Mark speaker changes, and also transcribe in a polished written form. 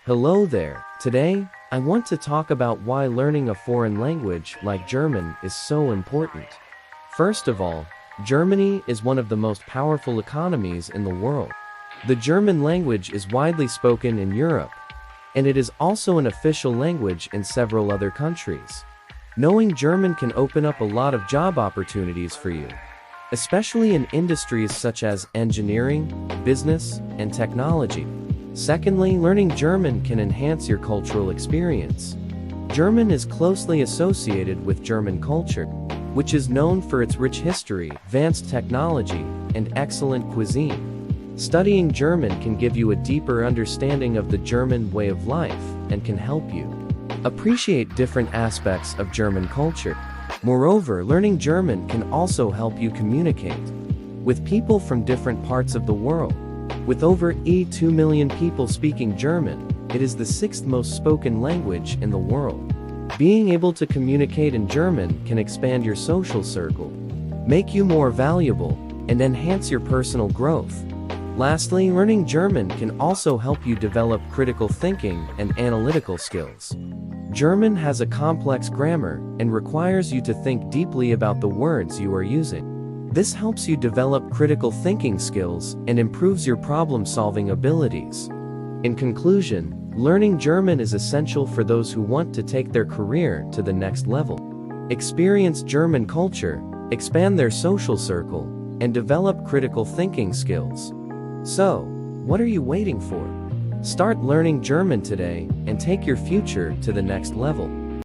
Speaker 1: Hello there. Today, I want to talk about why learning a foreign language like German is so important. First of all, Germany is one of the most powerful economies in the world. The German language is widely spoken in Europe, and it is also an official language in several other countries. Knowing German can open up a lot of job opportunities for you, especially in industries such as engineering, business, and technology. Secondly, learning German can enhance your cultural experience. German is closely associated with German culture, which is known for its rich history, advanced technology, and excellent cuisine. Studying German can give you a deeper understanding of the German way of life and can help you appreciate different aspects of German culture. Moreover, learning German can also help you communicate with people from different parts of the world. With over 82 million people speaking German, it is the sixth most spoken language in the world. Being able to communicate in German can expand your social circle, make you more valuable, and enhance your personal growth. Lastly, learning German can also help you develop critical thinking and analytical skills. German has a complex grammar and requires you to think deeply about the words you are using. This helps you develop critical thinking skills and improves your problem-solving abilities. In conclusion, learning German is essential for those who want to take their career to the next level, experience German culture, expand their social circle, and develop critical thinking skills. So, what are you waiting for? Start learning German today and take your future to the next level.